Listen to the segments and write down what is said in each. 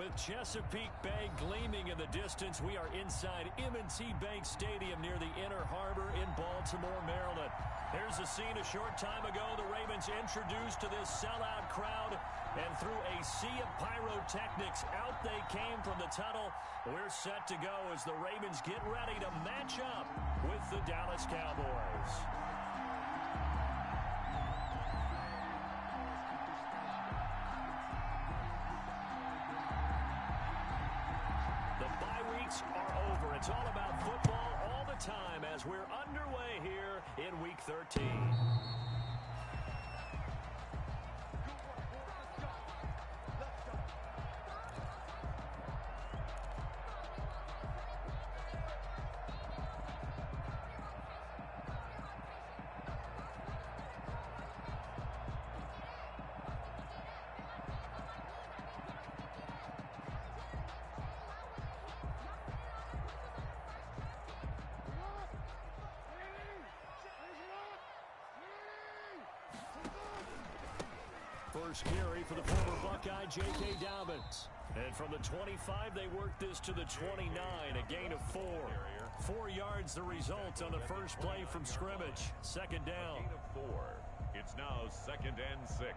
With Chesapeake Bay gleaming in the distance, we are inside M&T Bank Stadium near the Inner Harbor in Baltimore, Maryland. Here's a scene a short time ago. The Ravens introduced to this sellout crowd, and through a sea of pyrotechnics, out they came from the tunnel. We're set to go as the Ravens get ready to match up with the Dallas Cowboys. Are over. It's all about football all the time as we're underway here in Week 13. First carry for the former Buckeye, J.K. Dobbins. And from the 25, they work this to the 29, a gain of 4. 4 yards the result on the first play from scrimmage. Second down. Gain of 4. It's now 2nd and 6.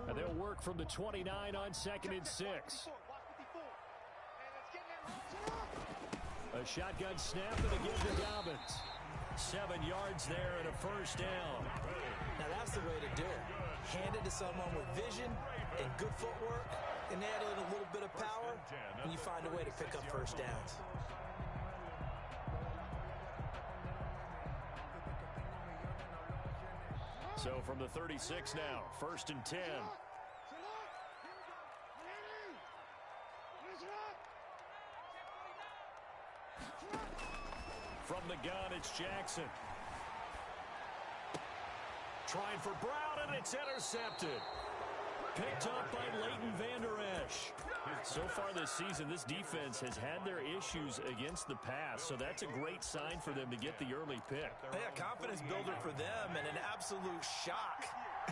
And they'll work from the 29 on 2nd and 6. A shotgun snap and again to Dobbins. 7 yards there and a first down. Now that's the way to do it. Hand it to someone with vision and good footwork, and add in a little bit of power, and you find a way to pick up first downs. So from the 36 now, 1st and 10. From the gun, it's Jackson. Trying for Brown, and it's intercepted. Picked up by Leighton Vander Esch. So far this season, this defense has had their issues against the pass, so that's a great sign for them to get the early pick. Yeah, confidence builder for them, and an absolute shock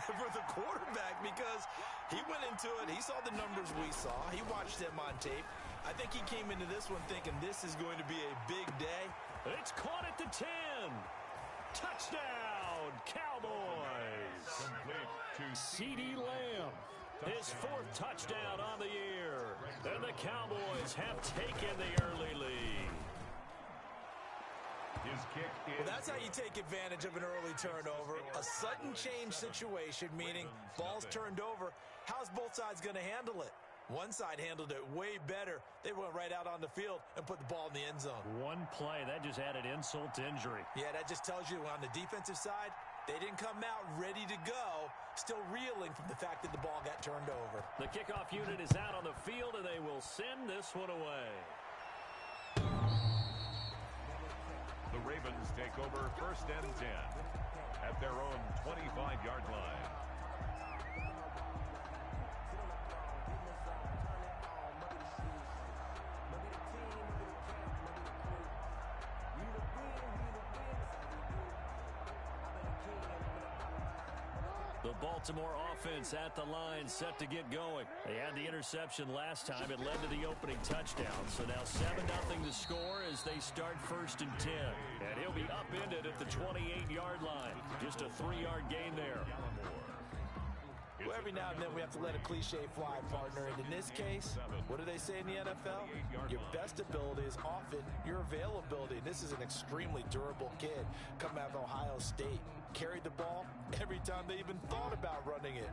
for the quarterback because he went into it. He saw the numbers we saw. He watched them on tape. I think he came into this one thinking this is going to be a big day. It's caught at the 10. Touchdown, Cowboys. CeeDee Lamb, his 4th touchdown on the year. And the Cowboys have taken the early lead. His kick is well, that's how you take advantage of an early turnover. A sudden change situation, meaning ball's turned over. How's both sides going to handle it? One side handled it way better. They went right out on the field and put the ball in the end zone. One play, that just added insult to injury. Yeah, that just tells you on the defensive side, they didn't come out ready to go, still reeling from the fact that the ball got turned over. The kickoff unit is out on the field, and they will send this one away. The Ravens take over 1st and 10 at their own 25-yard line. The Baltimore offense at the line, set to get going. They had the interception last time. It led to the opening touchdown. So now 7-0 to score as they start 1st and 10. And he'll be upended at the 28-yard line. Just a 3-yard gain there. Well, every now and then we have to let a cliche fly, partner. And in this case, what do they say in the NFL? Your best ability is often your availability. This is an extremely durable kid coming out of Ohio State. Carried the ball every time they even thought about running it.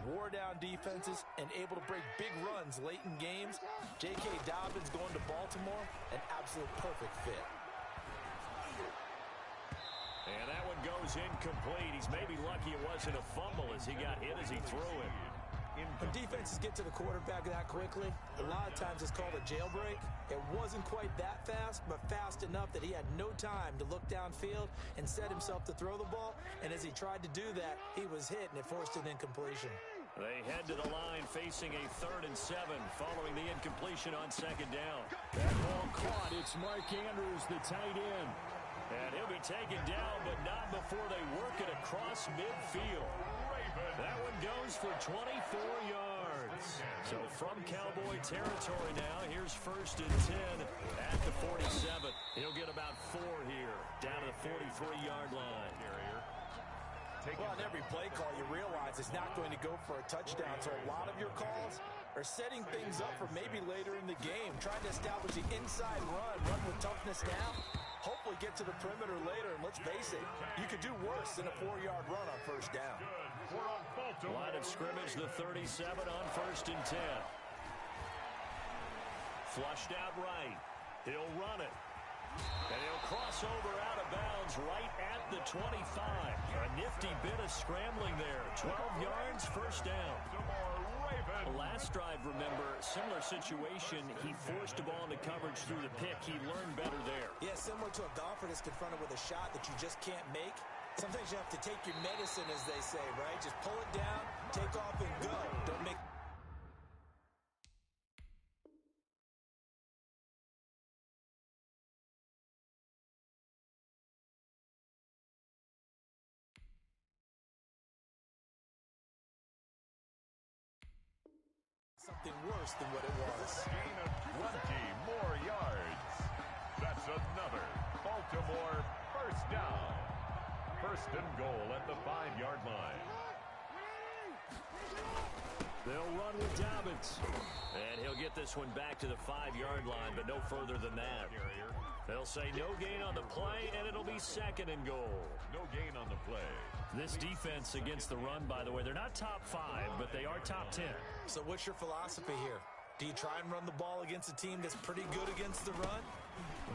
Wore down defenses and able to break big runs late in games. J.K. Dobbins going to Baltimore, an absolute perfect fit. And that one goes incomplete. He's maybe lucky it wasn't a fumble as he got hit as he threw it. When defenses get to the quarterback that quickly, a lot of times it's called a jailbreak. It wasn't quite that fast, but fast enough that he had no time to look downfield and set himself to throw the ball. And as he tried to do that, he was hit, and it forced an incompletion. They head to the line facing a 3rd and 7 following the incompletion on 2nd down. That ball caught. It's Mark Andrews, the tight end. And he'll be taken down, but not before they work it across midfield. That one goes for 24 yards. So from Cowboy territory now, here's 1st and 10 at the 47. He'll get about 4 here, down to the 43-yard line. Well, on every play call, you realize it's not going to go for a touchdown, so a lot of your calls are setting things up for maybe later in the game, trying to establish the inside run with toughness now, hopefully get to the perimeter later, and let's face it, you could do worse than a 4-yard run on 1st down. Line of scrimmage, the 37 on 1st and 10. Flushed out right. He'll run it. And he'll cross over out of bounds right at the 25. A nifty bit of scrambling there. 12 yards, 1st down. Last drive, remember, similar situation. He forced the ball into coverage through the pick. He learned better there. Yeah, similar to a golfer that's confronted with a shot that you just can't make. Sometimes you have to take your medicine, as they say, right? Just pull it down, take off, and go. Don't make... something worse than what it was. Gain of 20 more yards. That's another Baltimore 1st down. 1st and goal at the 5-yard line. They'll run with Dobbins. And he'll get this one back to the 5-yard line, but no further than that. They'll say no gain on the play, and it'll be 2nd and goal. No gain on the play. This defense against the run, by the way, they're not top 5, but they are top 10. So what's your philosophy here? Do you try and run the ball against a team that's pretty good against the run?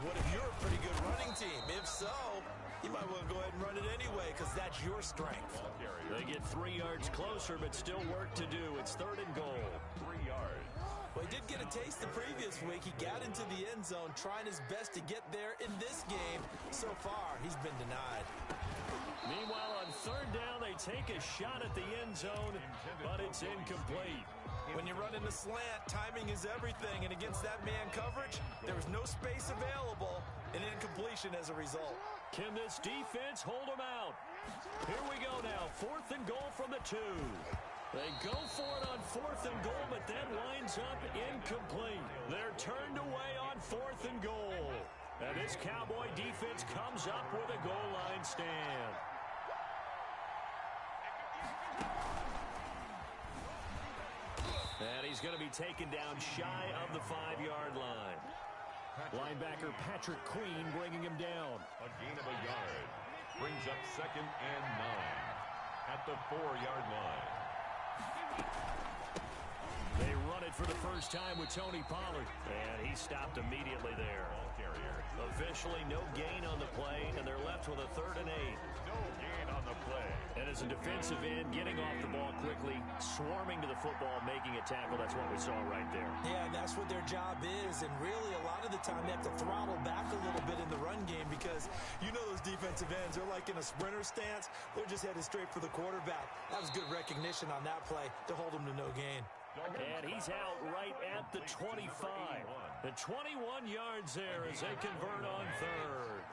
What if you're a pretty good running team? If so, you might want to go ahead and run it anyway because that's your strength. They get 3 yards closer, but still work to do. It's 3rd and goal. 3 yards. Well, he did get a taste the previous week. He got into the end zone, trying his best to get there in this game. So far, he's been denied. Meanwhile, on 3rd down, they take a shot at the end zone, but it's incomplete. When you run in the slant, timing is everything, and against that man coverage, there was no space available, and incompletion as a result. Can this defense hold them out? Here we go now, 4th and goal from the 2. They go for it on 4th and goal, but that winds up incomplete. They're turned away on 4th and goal. And this Cowboy defense comes up with a goal line stand. And he's going to be taken down shy of the 5-yard line. Linebacker Patrick Queen bringing him down. A gain of a yard. Brings up 2nd and 9 at the 4-yard line. They run it for the first time with Tony Pollard. And he stopped immediately there. Officially no gain on the play, and they're left with a 3rd and 8. No gain on the play. And as a defensive end, getting off the ball quickly, swarming to the football, making a tackle, that's what we saw right there. Yeah, and that's what their job is, and really a lot of the time they have to throttle back a little bit in the run game because you know those defensive ends, they're like in a sprinter stance. They're just headed straight for the quarterback. That was good recognition on that play to hold them to no gain. And he's out right at the 25. The 21 yards there as they convert on 3rd.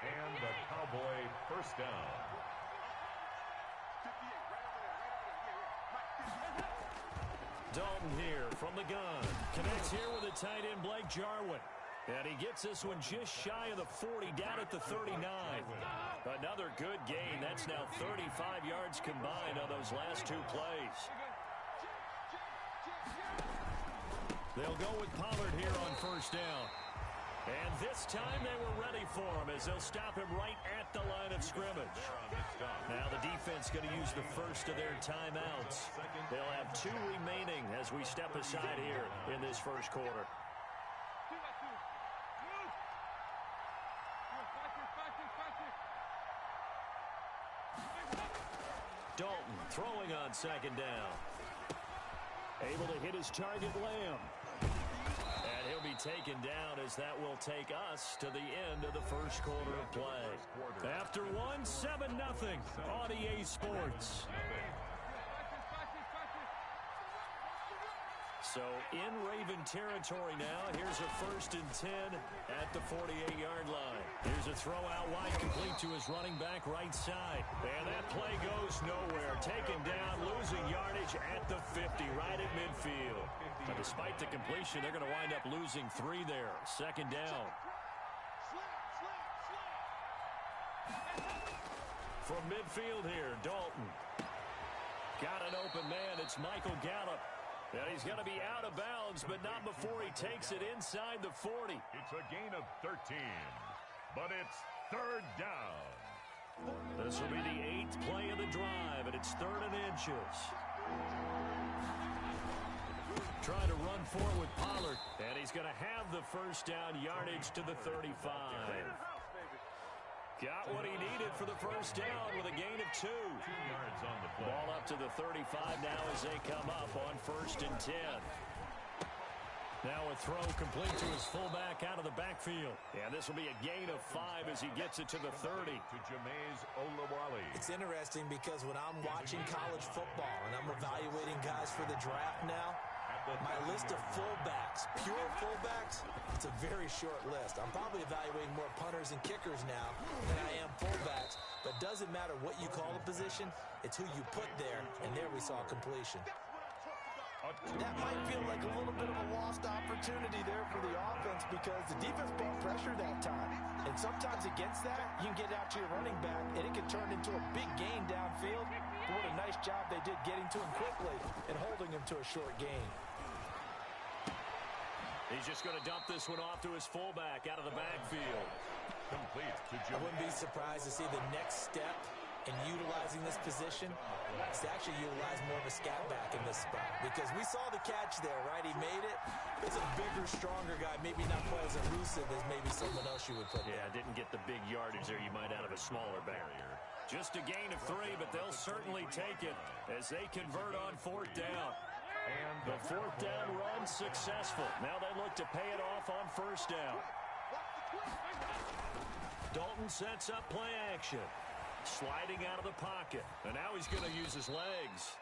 And the Cowboy 1st down. Dalton here from the gun. Connects here with a tight end, Blake Jarwin. And he gets this one just shy of the 40, down at the 39. Another good gain. That's now 35 yards combined on those last 2 plays. They'll go with Pollard here on 1st down. And this time they were ready for him as they'll stop him right at the line of scrimmage. Now the defense going to use the first of their timeouts. They'll have 2 remaining as we step aside here in this first quarter. Dalton throwing on 2nd down. Able to hit his target, Lamb. And he'll be taken down as that will take us to the end of the first quarter of play. After 7-0 on EA Sports. So in Raven territory now, here's a 1st and 10 at the 48-yard line. Here's a throw out wide, complete to his running back right side. And that play goes nowhere. Taken down, losing yardage at the 50, right at midfield. But despite the completion, they're going to wind up losing 3 there. 2nd down. From midfield here, Dalton. Got an open man. It's Michael Gallup. And he's going to be out of bounds, but not before he takes it inside the 40. It's a gain of 13, but it's 3rd down. This will be the 8th play of the drive, and it's 3rd and inches. Trying to run forward with Pollard, and he's going to have the 1st down, yardage to the 35. Got what he needed for the 1st down with a gain of 2. 2 yards on the play. Ball up to the 35 now as they come up on 1st and 10. Now a throw complete to his fullback out of the backfield. And this will be a gain of 5 as he gets it to the 30. To Jameis Olawale. It's interesting because when I'm watching college football and I'm evaluating guys for the draft now, my list of fullbacks, pure fullbacks, it's a very short list. I'm probably evaluating more punters and kickers now than I am fullbacks. But doesn't matter what you call a position, it's who you put there, and there we saw completion. That might feel like a little bit of a lost opportunity there for the offense because the defense brought pressure that time. And sometimes against that, you can get out to your running back, and it can turn into a big gain downfield. But what a nice job they did getting to him quickly and holding him to a short gain. He's just going to dump this one off to his fullback out of the backfield. Complete to I wouldn't be surprised to see the next step in utilizing this position is to actually utilize more of a scat back in this spot. Because we saw the catch there, right? He made it. It's a bigger, stronger guy. Maybe not quite as elusive as maybe someone else you would put there. Yeah, didn't get the big yardage there you might out of a smaller barrier. Just a gain of 3, but they'll certainly take it as they convert on 4th down. And the 4th down run successful. Now they look to pay it off on 1st down. Dalton sets up play action. Sliding out of the pocket. And now he's going to use his legs.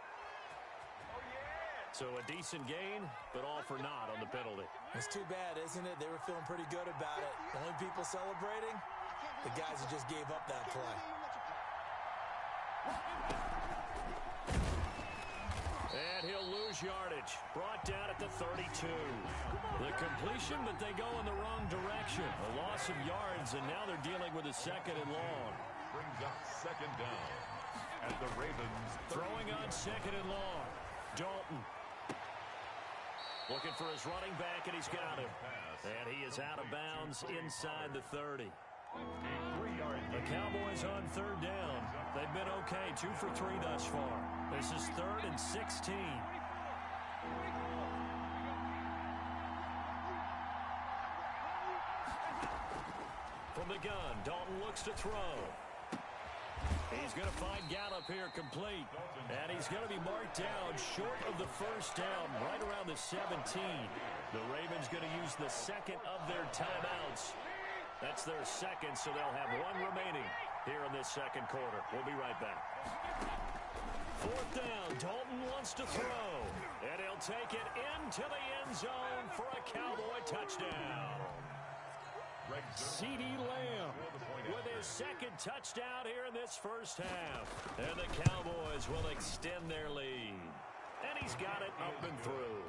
So a decent gain, but all for naught on the penalty. It's too bad, isn't it? They were feeling pretty good about it. The only people celebrating, the guys who just gave up that play. And he'll lose yardage. Brought down at the 32. The completion, but they go in the wrong direction. A loss of yards, and now they're dealing with a 2nd and long. brings up 2nd down. At the Ravens. Throwing on 2nd and long. Dalton. Looking for his running back, and he's got him. And he is out of bounds inside the 30. The Cowboys on 3rd down. They've been okay, 2 for 3 thus far. This is 3rd and 16. From the gun, Dalton looks to throw. He's going to find Gallup here complete. And he's going to be marked down short of the 1st down, right around the 17. The Ravens going to use the 2nd of their timeouts. That's their 2nd, so they'll have 1 remaining here in this 2nd quarter. We'll be right back. 4th down, Dalton wants to throw. And he'll take it into the end zone for a Cowboy touchdown. CeeDee Lamb with his 2nd touchdown here in this 1st half. And the Cowboys will extend their lead. And he's got it up and through.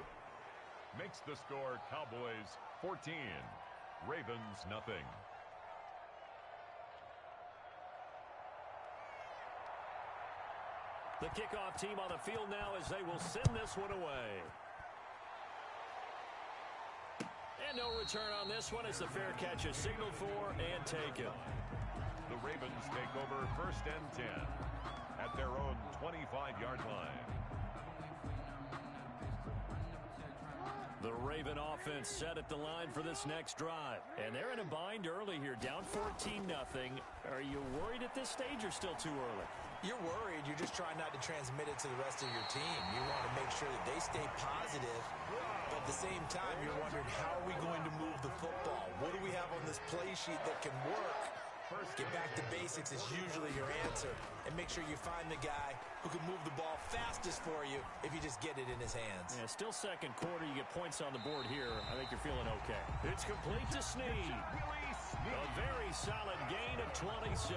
Makes the score Cowboys 14. Ravens nothing. The kickoff team on the field now as they will send this one away. And no return on this one as the fair catch is signaled for and taken. The Ravens take over 1st and 10 at their own 25-yard line. The Raven offense set at the line for this next drive. And they're in a bind early here, down 14-0. Are you worried at this stage or still too early? You're worried. You're just trying not to transmit it to the rest of your team. You want to make sure that they stay positive. But at the same time, you're wondering, how are we going to move the football? What do we have on this play sheet that can work Get back to basics is usually your answer. And make sure you find the guy who can move the ball fastest for you if you just get it in his hands. Yeah, still second quarter. You get points on the board here. I think you're feeling okay. It's complete to Snead. A very solid gain of 27.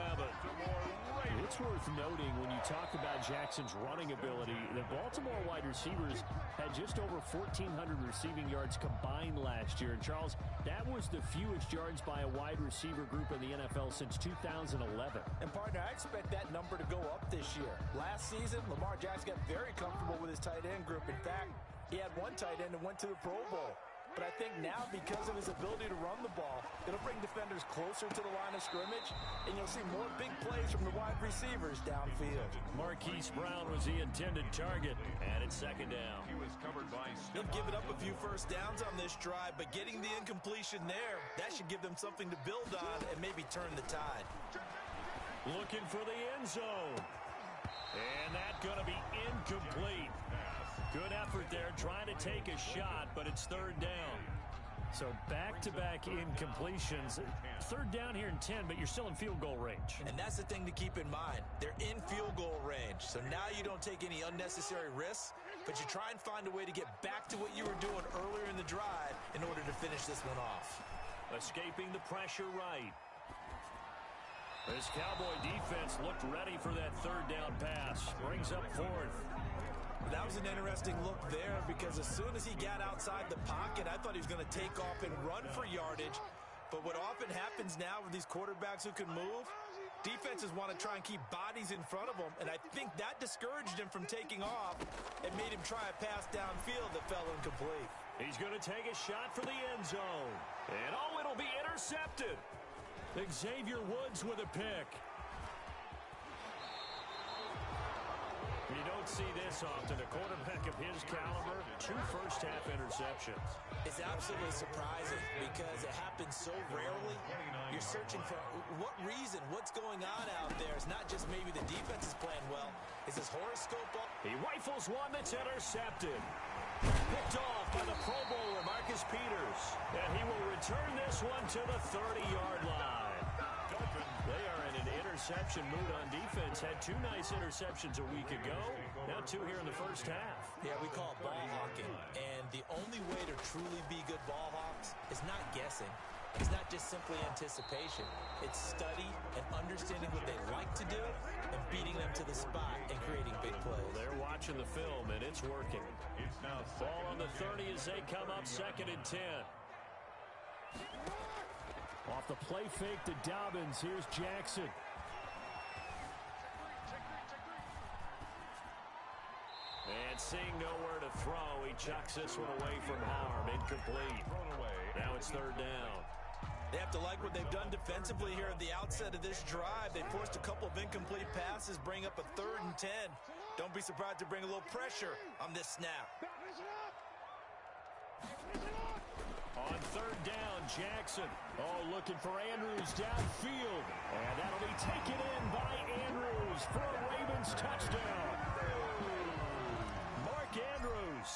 It's worth noting when you talk about Jackson's running ability, the Baltimore wide receivers had just over 1,400 receiving yards combined last year. And Charles, that was the fewest yards by a wide receiver group in the NFL since 2011. And partner, I expect that number to go up this year. Last season, Lamar Jackson got very comfortable with his tight end group. In fact, he had one tight end that went to the Pro Bowl. But I think now, because of his ability to run the ball, it'll bring defenders closer to the line of scrimmage, and you'll see more big plays from the wide receivers downfield. Marquise Brown was the intended target, and it's second down. They've given up a few first downs on this drive, but getting the incompletion there, that should give them something to build on and maybe turn the tide. Looking for the end zone. And that's going to be incomplete. Good effort there, trying to take a shot, but it's third down. So back-to-back incompletions. Third down here in 10, but you're still in field goal range. And that's the thing to keep in mind. They're in field goal range. So now you don't take any unnecessary risks, but you try and find a way to get back to what you were doing earlier in the drive in order to finish this one off. Escaping the pressure right. This Cowboy defense looked ready for that third down pass. Brings up fourth. That was an interesting look there because as soon as he got outside the pocket, I thought he was going to take off and run for yardage. But what often happens now with these quarterbacks who can move, defenses want to try and keep bodies in front of them, and I think that discouraged him from taking off and made him try a pass downfield that fell incomplete. He's going to take a shot for the end zone. And oh, it'll be intercepted. Xavier Woods with a pick. You don't see this often. A quarterback of his caliber, 2 first-half interceptions. It's absolutely surprising because it happens so rarely. You're searching for what reason, what's going on out there. It's not just maybe the defense is playing well. Is his horoscope up? He rifles one that's intercepted. Picked off by the Pro Bowler, Marcus Peters. And he will return this one to the 30-yard line. They are in an interception mood on defense. Had 2 nice interceptions a week ago. Now 2 here in the first half. Yeah, we call it ball hawking. And the only way to truly be good ball hawks is not guessing. It's not just simply anticipation. It's study and understanding what they like to do and beating them to the spot and creating big plays. They're watching the film, and it's working. Ball on the 30 as they come up second and 10. Off the play fake to Dobbins. Here's Jackson. And seeing nowhere to throw, he chucks this one away from harm. Incomplete. Now it's third down. They have to like what they've done defensively here at the outset of this drive. They forced a couple of incomplete passes, bring up a 3rd and 10. Don't be surprised to bring a little pressure on this snap. On third down, Jackson. Oh, looking for Andrews downfield. And that'll be taken in by Andrews for a Ravens touchdown. Mark Andrews,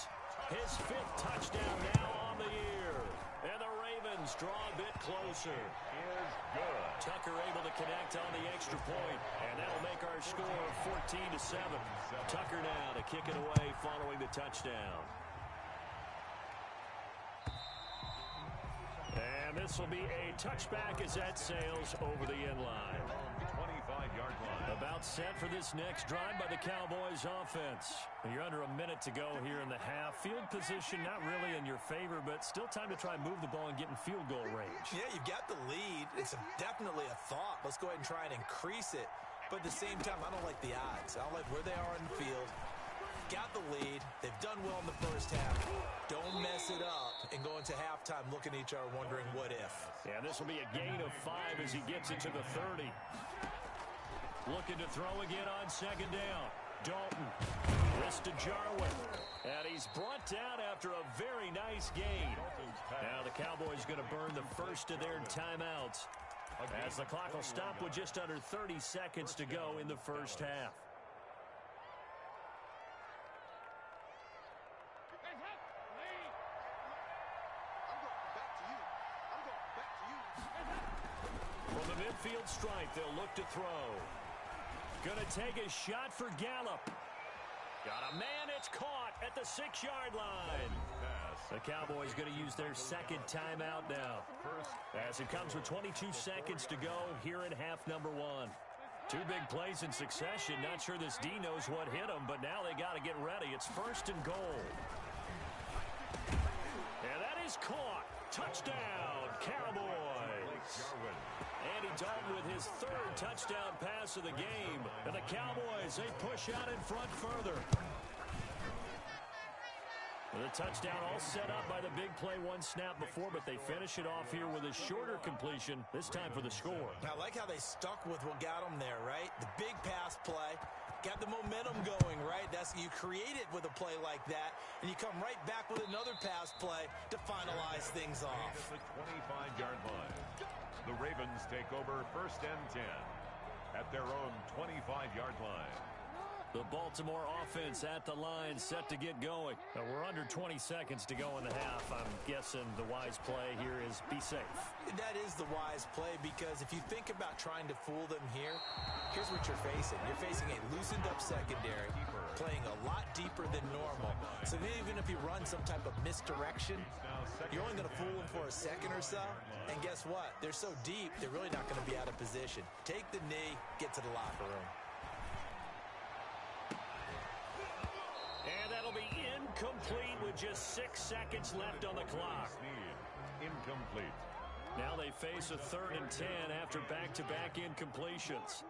his 5th touchdown now on the year. And the Ravens draw a bit closer. Tucker able to connect on the extra point. And that'll make our score 14-7. Tucker now to kick it away following the touchdown. And this will be a touchback as that sails over the end line. 25-yard line. About set for this next drive by the Cowboys offense. You're under a minute to go here in the half. Field position not really in your favor, but still time to try and move the ball and get in field goal range. Yeah, you've got the lead. It's definitely a thought. Let's go ahead and try and increase it. But at the same time, I don't like the odds. I don't like where they are in the field. Got the lead. They've done well in the first half. Don't mess it up and go into halftime looking at each other wondering what if. Yeah, this will be a gain of 5 as he gets it to the 30. Looking to throw again on second down. Dalton. Wrist to Jarwin. And he's brought down after a very nice gain. Now the Cowboys going to burn the first of their timeouts as the clock will stop with just under 30 seconds to go in the first half. From the midfield stripe, they'll look to throw. Gonna take a shot for Gallup. Got a man, it's caught at the 6-yard line. The Cowboys going to use their second timeout now, as it comes with 22 seconds to go here in half number 1. 2 big plays in succession. Not sure this D knows what hit him, but now they got to get ready. It's 1st and goal. And that is caught. Touchdown, Cowboys. Andy Dalton with his 3rd touchdown pass of the game. And the Cowboys, they push out in front further. The touchdown all set up by the big play 1 snap before, but they finish it off here with a shorter completion, this time for the score. I like how they stuck with what got them there, right? The big pass play, got the momentum going, right? You create it with a play like that, and you come right back with another pass play to finalize things off. At the 25-yard line, the Ravens take over 1st and 10 at their own 25-yard line. The Baltimore offense at the line, set to get going. Now, we're under 20 seconds to go in the half. I'm guessing the wise play here is be safe. That is the wise play, because if you think about trying to fool them here, here's what you're facing. You're facing a loosened-up secondary, playing a lot deeper than normal. So even if you run some type of misdirection, you're only going to fool them for a second or so. And guess what? They're so deep, they're really not going to be out of position. Take the knee, get to the locker room. And that'll be incomplete with just 6 seconds left on the clock. Incomplete. Now they face a 3rd and 10 after back-to-back incompletions.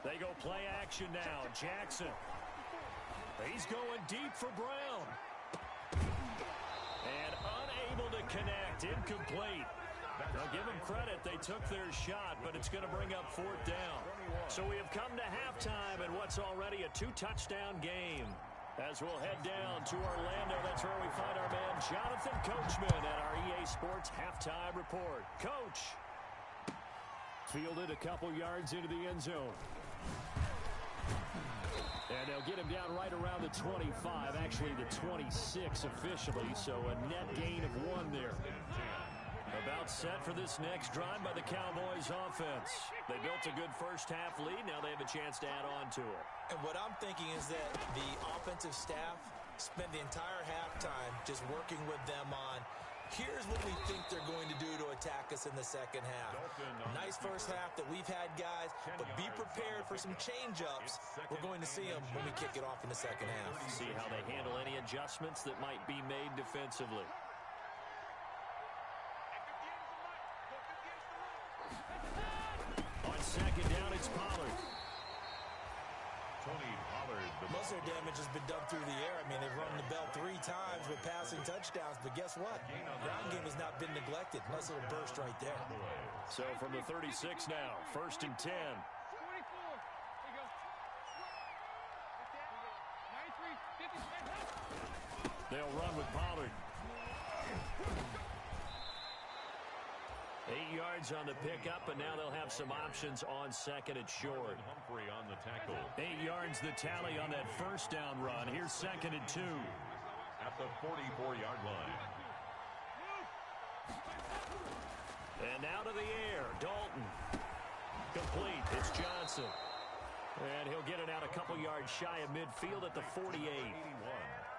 They go play action now. Jackson. He's going deep for Brown. And unable to connect. Incomplete. Now give them credit. They took their shot, but it's going to bring up 4th down. So we have come to halftime in what's already a 2-touchdown game. As we'll head down to Orlando, that's where we find our man Jonathan Coachman at our EA Sports Halftime Report. Coach. Fielded a couple yards into the end zone. And they'll get him down right around the 25, actually the 26 officially, so a net gain of 1 there. About set for this next drive by the Cowboys offense. They built a good first half lead. Now they have a chance to add on to it. And what I'm thinking is that the offensive staff spent the entire halftime just working with them on, here's what we think they're going to do to attack us in the second half. Nice first half that we've had, guys, but be prepared for some change-ups. We're going to see them when we kick it off in the second half. See how they handle any adjustments that might be made defensively. On second down, it's Pollard. Tony Pollard. Most of their damage has been done through the air. I mean, they've rung the bell 3 times with passing touchdowns, but guess what? Ground game has not been neglected. Nice little burst right there. So from the 36 now, 1st and 10. They'll run with Pollard. 8 yards on the pickup, and now they'll have some options on second and short. Humphrey on the tackle. 8 yards the tally on that first down run. Here's 2nd and 2. At the 44-yard line. And now to the air, Dalton. Complete, it's Johnson. And he'll get it out a couple yards shy of midfield at the 48.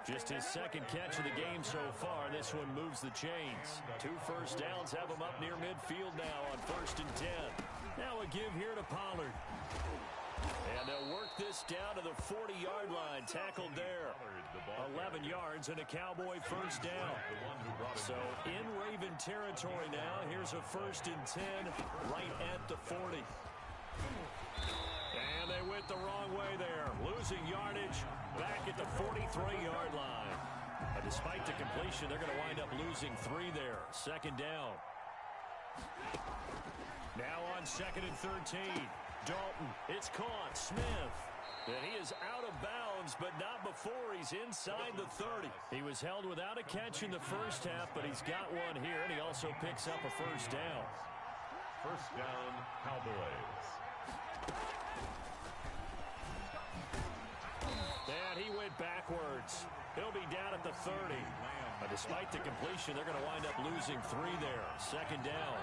Just his 2nd catch of the game so far. This one moves the chains. 2 first downs have him up near midfield now on 1st and 10. Now a give here to Pollard. And they'll work this down to the 40-yard line. Tackled there. 11 yards and a Cowboy first down. So in Raven territory now. Here's a 1st and 10 right at the 40. And they went the wrong way there. Losing yardage back at the 43-yard line. Despite the completion, they're going to wind up losing 3 there. 2nd down. Now on 2nd and 13. Dalton, it's caught. Smith. And he is out of bounds, but not before he's inside the 30. He was held without a catch in the first half, but he's got one here, and he also picks up a first down. First down, Cowboys. And he went backwards. He'll be down at the 30. Despite the completion, they're going to wind up losing 3 there. 2nd down.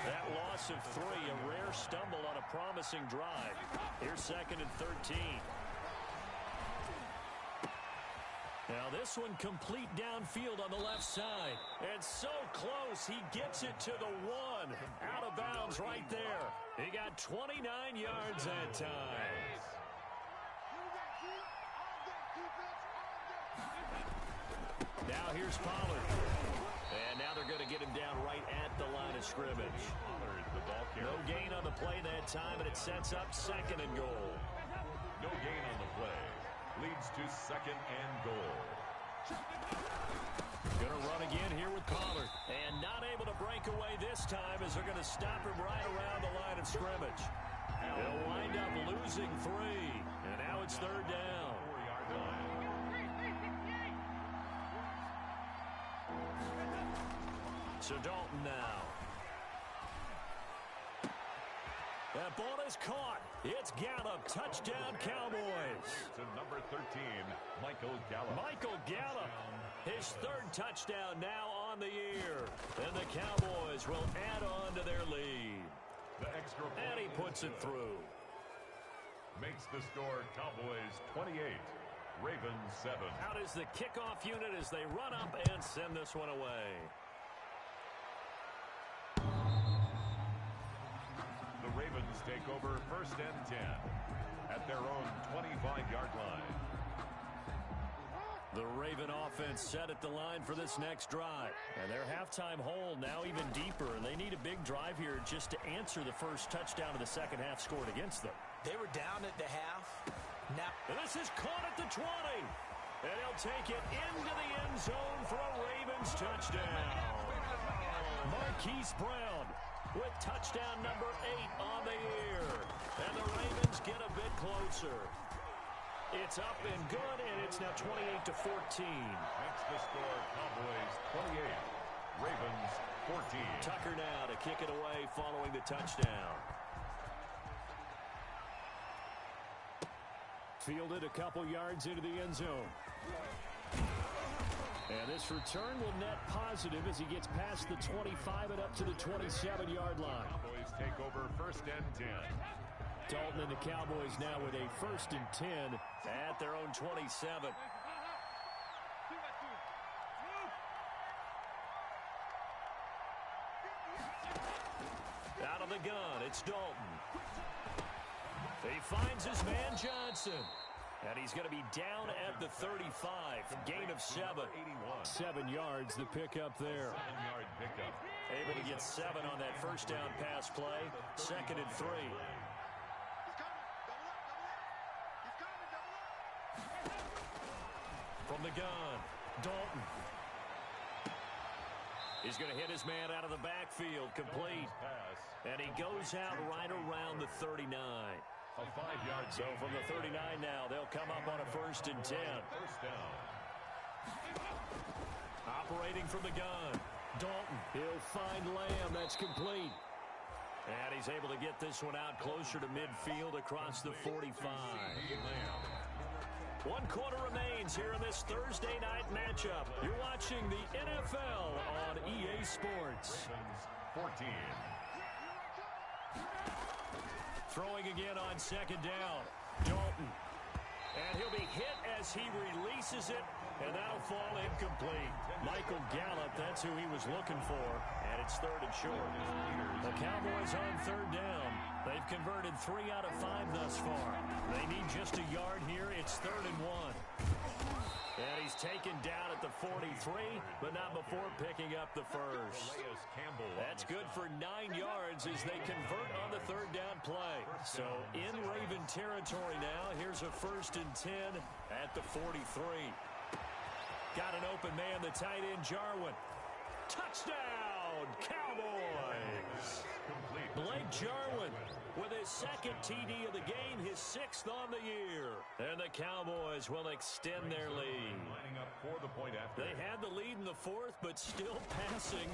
That loss of 3, a rare stumble on a promising drive. Here's 2nd and 13. Now this one complete downfield on the left side. And so close, he gets it to the 1. Out of bounds right there. He got 29 yards that time. Now here's Pollard. And now they're going to get him down right at the line of scrimmage. No gain on the play that time, and it sets up 2nd and goal. No gain on the play. Leads to 2nd and goal. Going to run again here with Pollard. And not able to break away this time as they're going to stop him right around the line of scrimmage. They'll wind up losing 3. And now it's 3rd down. 4-yard line. So Dalton now. That ball is caught. It's Gallup. Touchdown, Cowboys. To number 13, Michael Gallup. Michael Gallup. His 3rd touchdown now on the year. And the Cowboys will add on to their lead. The extra point. And he puts it through. Makes the score Cowboys 28, Ravens 7. Out is the kickoff unit as they run up and send this one away. The Ravens take over 1st and 10 at their own 25-yard line. The Raven offense set at the line for this next drive. And their halftime hole now even deeper. And they need a big drive here just to answer the first touchdown of the second half scored against them. They were down at the half. Now and this is caught at the 20. And he'll take it into the end zone for a Ravens touchdown. Marquise Brown with touchdown number 8 on the year. And the Ravens get a bit closer. It's up and good, and it's now 28-14. Makes the score Cowboys 28, Ravens 14. Tucker now to kick it away following the touchdown. Fielded a couple yards into the end zone. And this return will net positive as he gets past the 25 and up to the 27-yard line. Cowboys take over 1st and 10. Dalton and the Cowboys now with a 1st and 10 at their own 27. Out of the gun, it's Dalton. He finds his man Johnson. And he's going to be down at the 35. Gain of 7. 7 yards, the pickup there. 7-yard pickup. Able to get 7 on that first down pass play. 2nd and 3. From the gun, Dalton. He's going to hit his man out of the backfield, complete. And he goes out right around the 39. A 5-yard. So from the 39 now, they'll come up on a 1st and 10. First down. Operating from the gun, Dalton. He'll find Lamb. That's complete. And he's able to get this one out closer to midfield across the 45. 1 quarter remains here in this Thursday night matchup. You're watching the NFL on EA Sports. 14. Throwing again on 2nd down. Dalton. And he'll be hit as he releases it, and that'll fall incomplete. Michael Gallup, that's who he was looking for, and it's 3rd and short. The Cowboys on 3rd down. They've converted 3 out of 5 thus far. They need just a yard here. It's 3rd and 1. And he's taken down at the 43, but not before picking up the first. That's good for 9 yards as they convert on the 3rd down play. So in Raven territory now, here's a 1st and 10 at the 43. Got an open man, the tight end Jarwin. Touchdown, Cowboys! Blake Jarwin with his 2nd TD of the game, his 6th on the year. And the Cowboys will extend their lead. Lining up for the point after. They had the lead in the 4th, but still passing.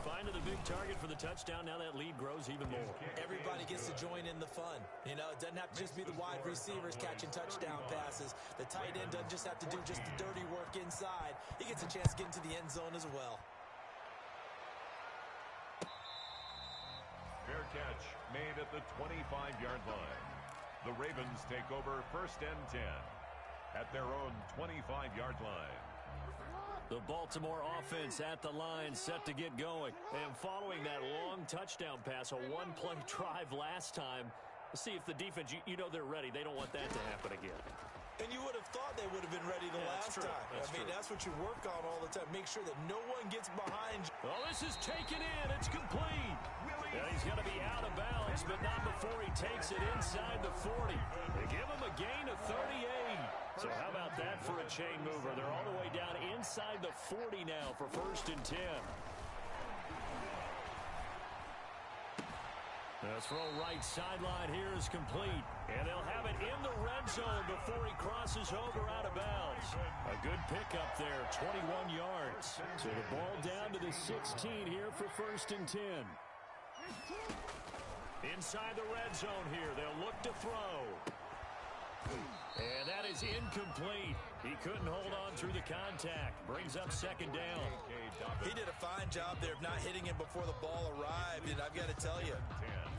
Finding the big target for the touchdown. Now that lead grows even more. everybody gets to join in the fun. You know, it doesn't have to just be the wide receivers catching touchdown passes. The tight end doesn't just have to do just the dirty work inside. He gets a chance to get into the end zone as well. catch made at the 25-yard line. The Ravens take over 1st and 10 at their own 25-yard line. The Baltimore offense at the line, set to get going. And following that long touchdown pass, a one-play drive last time, see if the defense, you know they're ready. They don't want that to happen again. And you would have thought they would have been ready the last time. That's what you work on all the time. Make sure that no one gets behind you. Oh, this is taken in. It's complete. And he's going to be out of bounds, but not before he takes it inside the 40. They give him a gain of 38. So how about that for a chain mover? They're all the way down inside the 40 now for 1st and 10. The throw right sideline here is complete. And they'll have it in the red zone before he crosses over out of bounds. A good pickup there, 21 yards. So the ball down to the 16 here for 1st and 10. Inside the red zone here, they'll look to throw. And that is incomplete. He couldn't hold on through the contact. Brings up 2nd down. He did a fine job there of not hitting him before the ball arrived. And I've got to tell you,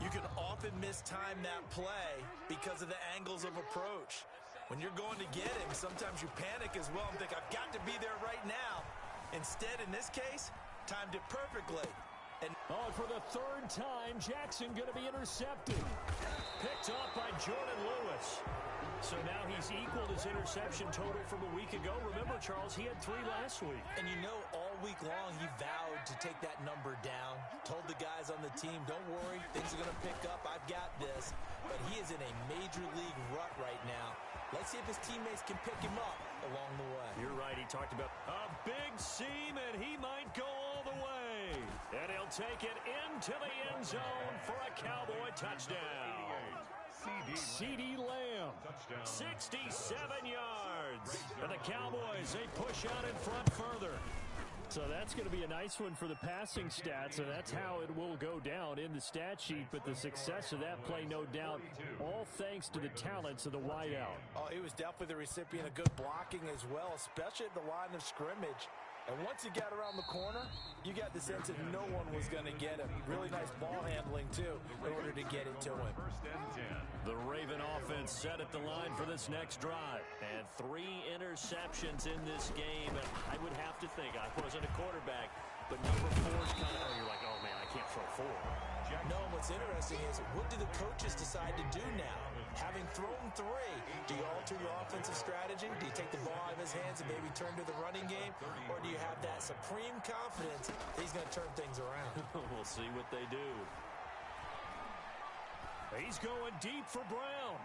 you can often mistime that play because of the angles of approach. When you're going to get him, sometimes you panic as well and think, I've got to be there right now. Instead, in this case, timed it perfectly. And for the 3rd time, Jackson going to be intercepted. Picked off by Jordan Lewis. So now he's equaled his interception total from a week ago. Remember, Charles, he had 3 last week. And you know, all week long, he vowed to take that number down. Told the guys on the team, don't worry, things are going to pick up. I've got this. But he is in a major league rut right now. Let's see if his teammates can pick him up along the way. You're right. He talked about a big seam, and he might go all the way. And he'll take it into the end zone for a Cowboy touchdown. CeeDee Lamb, 67 yards. And the Cowboys, they push out in front further. So that's going to be a nice one for the passing stats, and that's how it will go down in the stat sheet. But the success of that play, no doubt, all thanks to the talents of the wideout. Oh, he was definitely the recipient of good blocking as well, especially at the line of scrimmage. And once he got around the corner, you got the sense that no one was going to get him. Really nice ball handling, too, in order to get it to him. The Raven offense set at the line for this next drive. And 3 interceptions in this game. And I would have to think, I wasn't a quarterback, but number 4 is kind of, you're like, oh, man, I can't throw 4. No, and what's interesting is, what do the coaches decide to do now? Having thrown 3, do you alter your offensive strategy? Do you take the ball out of his hands and maybe turn to the running game? Or do you have that supreme confidence that he's going to turn things around? We'll see what they do. He's going deep for Brown.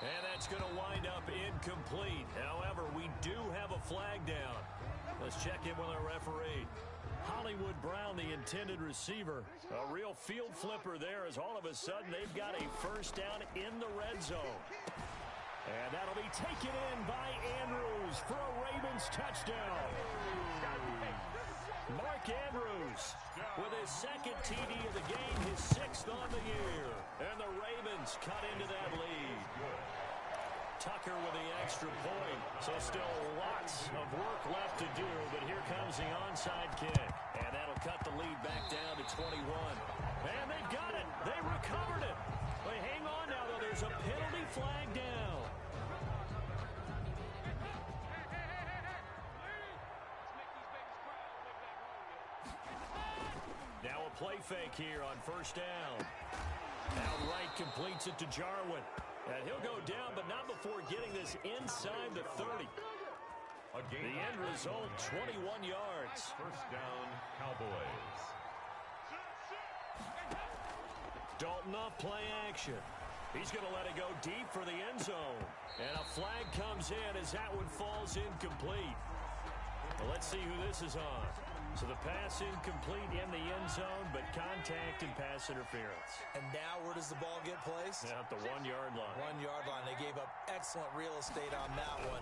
And that's going to wind up incomplete. However, we do have a flag down. Let's check in with our referee. Hollywood Brown, the intended receiver. A real field flipper there, as all of a sudden they've got a 1st down in the red zone. And that'll be taken in by Andrews for a Ravens touchdown. Mark Andrews with his 2nd TD of the game, his 6th on the year. And the Ravens cut into that lead. Tucker with the extra point. So still lots of work left to do, but here comes the onside kick. And that'll cut the lead back down to 21. And they've got it. They recovered it. But hang on now, though. There's a penalty flag down. Now a play fake here on 1st down. Outright completes it to Jarwin. And he'll go down, but not before getting this inside the 30. The end result, 21 yards. 1st down, Cowboys. Dalton off play action. He's going to let it go deep for the end zone. And a flag comes in as that one falls incomplete. Well, let's see who this is on. So the pass incomplete in the end zone, but contact and pass interference. And now where does the ball get placed? At the 1-yard line. 1-yard line. They gave up excellent real estate on that one.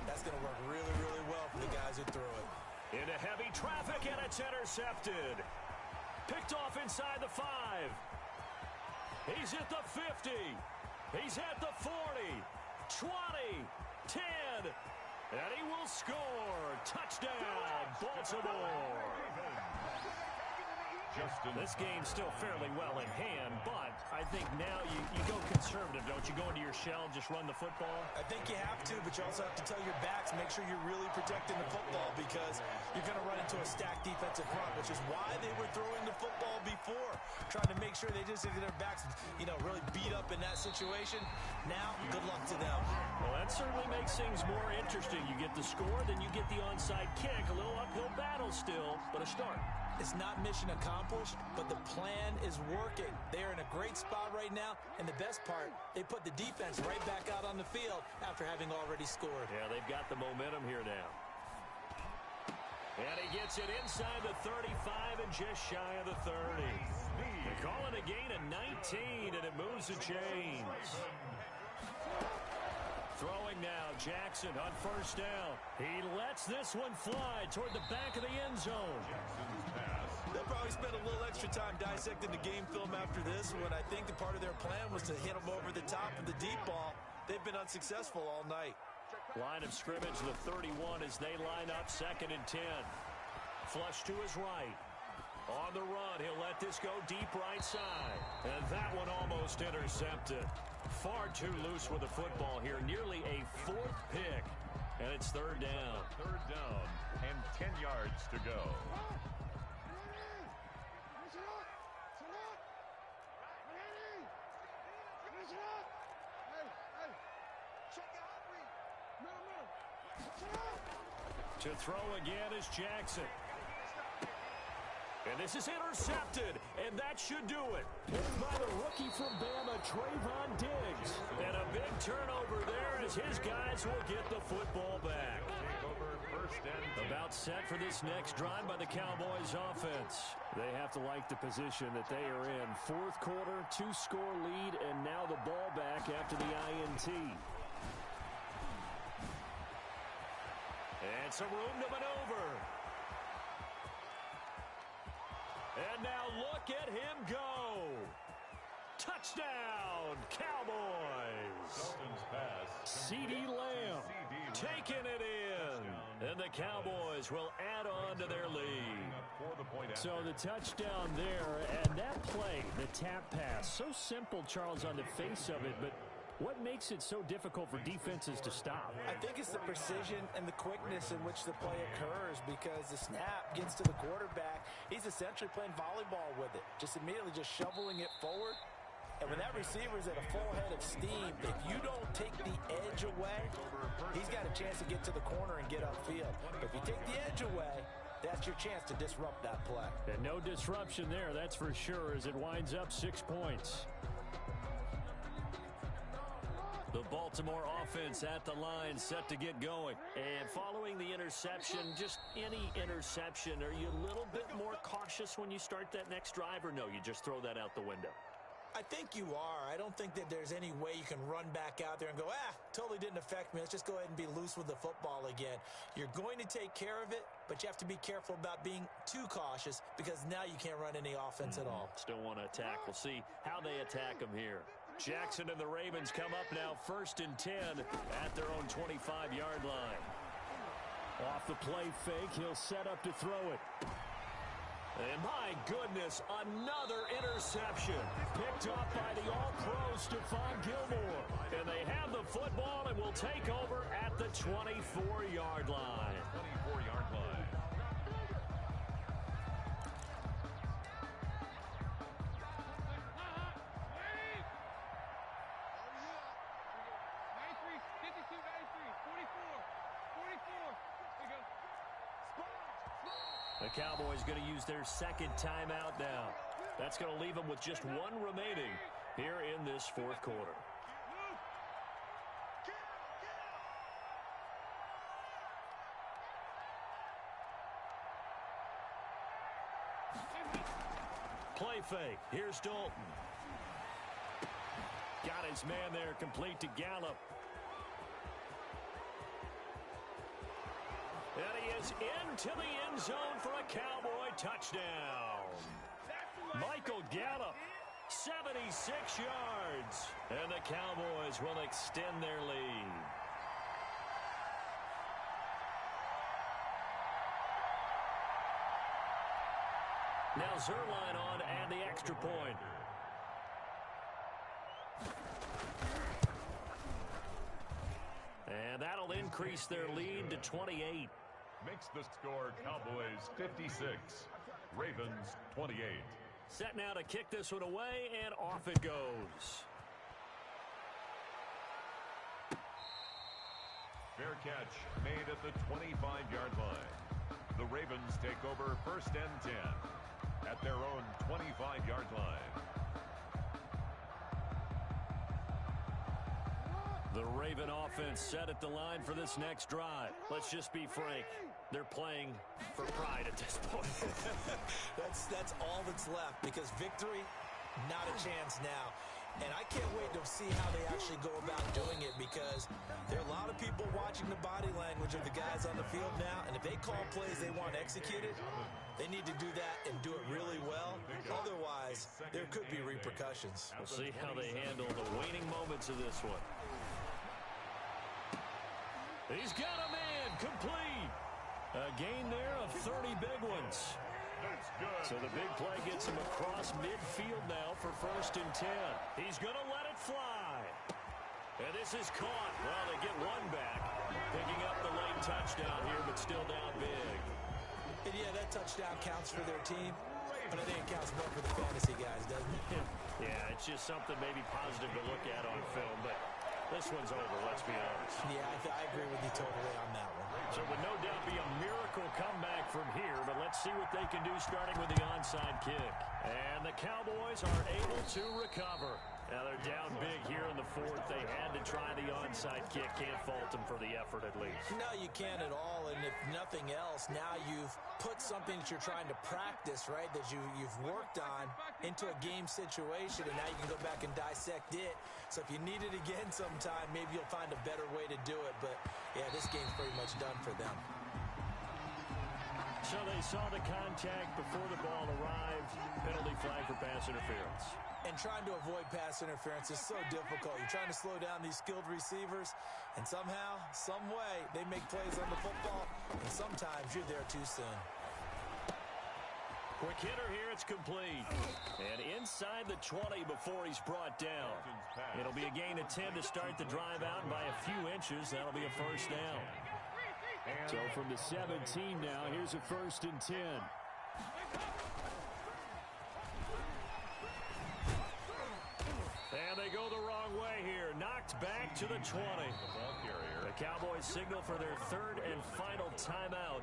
That's going to work really, really well for the guys who threw it. Into heavy traffic, and it's intercepted. Picked off inside the 5. He's at the 50. He's at the 40. 20. 10. And he will score. Touchdown, Baltimore. This game's still fairly well in hand, but I think now you go conservative, don't you? Go into your shell, just run the football? I think you have to, but you also have to tell your backs, make sure you're really protecting the football because you're going to run into a stacked defensive front, which is why they were throwing the football before, trying to make sure they just get their backs, really beat up in that situation. Now, good luck to them. Well, that certainly makes things more interesting. You get the score, then you get the onside kick. A little uphill battle still, but a start. It's not mission accomplished, but the plan is working. They're in a great spot right now, and the best part, they put the defense right back out on the field after having already scored. Yeah, they've got the momentum here now. And he gets it inside the 35 and just shy of the 30. They call it a gain of 19, and it moves the chains. Throwing now, Jackson on first down. He lets this one fly toward the back of the end zone. They'll probably spend a little extra time dissecting the game film after this when I think the part of their plan was to hit them over the top of the deep ball. They've been unsuccessful all night. Line of scrimmage, the 31 as they line up 2nd and 10. Flush to his right. On the run, he'll let this go deep right side. And that one almost intercepted. Far too loose with the football here. Nearly a 4th pick. And it's 3rd down. 3rd down and 10 yards to go. To throw again is Jackson. And this is intercepted, and that should do it. Picked by the rookie from Bama, Trayvon Diggs. And a big turnover there as his guys will get the football back. About set for this next drive by the Cowboys offense. They have to like the position that they are in. 4th quarter, 2-score lead, and now the ball back after the INT. And some room to maneuver. And now look at him go. Touchdown, Cowboys. CeeDee Lamb taking it in. And the Cowboys will add on to their lead. So the touchdown there, and that play, the tap pass, so simple, Charles, on the face of it, but what makes it so difficult for defenses to stop? I think it's the precision and the quickness in which the play occurs because the snap gets to the quarterback. He's essentially playing volleyball with it, just immediately just shoveling it forward. And when that receiver's at a full head of steam, if you don't take the edge away, he's got a chance to get to the corner and get upfield. But if you take the edge away, that's your chance to disrupt that play. And no disruption there, that's for sure, as it winds up 6 points. The Baltimore offense at the line, set to get going. And following the interception, just any interception, are you a little bit more cautious when you start that next drive, or no, you just throw that out the window? I think you are. I don't think that there's any way you can run back out there and go, totally didn't affect me. Let's just go ahead and be loose with the football again. You're going to take care of it, but you have to be careful about being too cautious because now you can't run any offense at all. Still want to attack. We'll see how they attack them here. Jackson and the Ravens come up now 1st and 10 at their own 25-yard line. Off the play fake, he'll set up to throw it. And my goodness, another interception. Picked up by the All-Pro Stephon Gilmore. And they have the football and will take over at the 24-yard line. 24-yard line. The Cowboys going to use their 2nd timeout now. That's going to leave them with just 1 remaining here in this 4th quarter. Play fake. Here's Dalton. Got his man there, complete to Gallup. And he is into the end zone for a Cowboy touchdown. Michael Gallup, 76 yards. And the Cowboys will extend their lead. Now Zerline on and the extra point. And that'll increase their lead to 28. Makes the score Cowboys 56, Ravens 28. Set now to kick this one away, and off it goes. Fair catch made at the 25-yard line. The Ravens take over 1st and 10 at their own 25-yard line. The Raven offense set at the line for this next drive. Let's just be frank. They're playing for pride at this point. That's all that's left, because victory, not a chance now. And I can't wait to see how they actually go about doing it, because there are a lot of people watching the body language of the guys on the field now, and if they call plays they want executed, they need to do that and do it really well. Otherwise, there could be repercussions. We'll see how they handle the waning moments of this one. He's got a man, complete. A gain there of 30 big ones. That's good. So the big play gets him across midfield now for 1st and 10. He's going to let it fly. And this is caught. Well, they get one back. Picking up the late touchdown here, but still down big. And yeah, that touchdown counts for their team, but I think it counts more for the fantasy guys, doesn't it? Yeah, it's just something maybe positive to look at on film, but this one's over, let's be honest. Yeah, I agree with you totally on that one. So it would no doubt be a miracle comeback from here, but let's see what they can do starting with the onside kick. And the Cowboys are able to recover. Now they're down big here in the 4th. They had to try the onside kick. Can't fault them for the effort at least. No, you can't at all. And if nothing else, now you've put something that you're trying to practice, right, that you've worked on into a game situation, and now you can go back and dissect it. So if you need it again sometime, maybe you'll find a better way to do it. But, yeah, this game's pretty much done for them. So they saw the contact before the ball arrived. Penalty flag for pass interference. And trying to avoid pass interference is so difficult. You're trying to slow down these skilled receivers, and somehow, some way, they make plays on the football, and sometimes you're there too soon. Quick hitter here, it's complete. And inside the 20 before he's brought down. It'll be a gain of 10 to start the drive out, and by a few inches, that'll be a 1st down. So from the 17 now, here's a 1st and 10. And they go the wrong way here. Knocked back to the 20. The Cowboys signal for their 3rd and final timeout.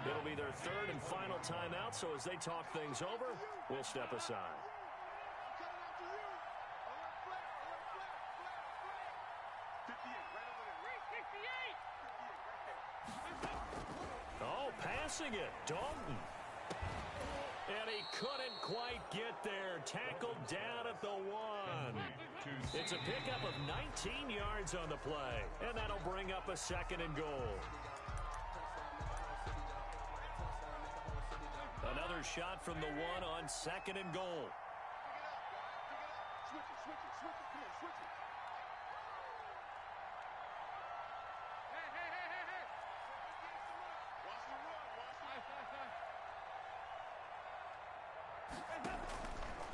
It'll be their 3rd and final timeout, so as they talk things over, we'll step aside. Oh, passing it. Dalton. And he couldn't quite get there. Tackled down at the 1. It's a pickup of 19 yards on the play. And that'll bring up a 2nd and goal. Another shot from the 1 on 2nd and goal.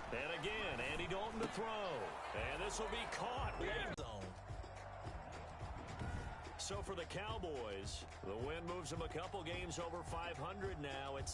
And again, Andy Dalton to throw. And this will be caught late zone. So for the Cowboys, the win moves them a couple games over 500 now. It's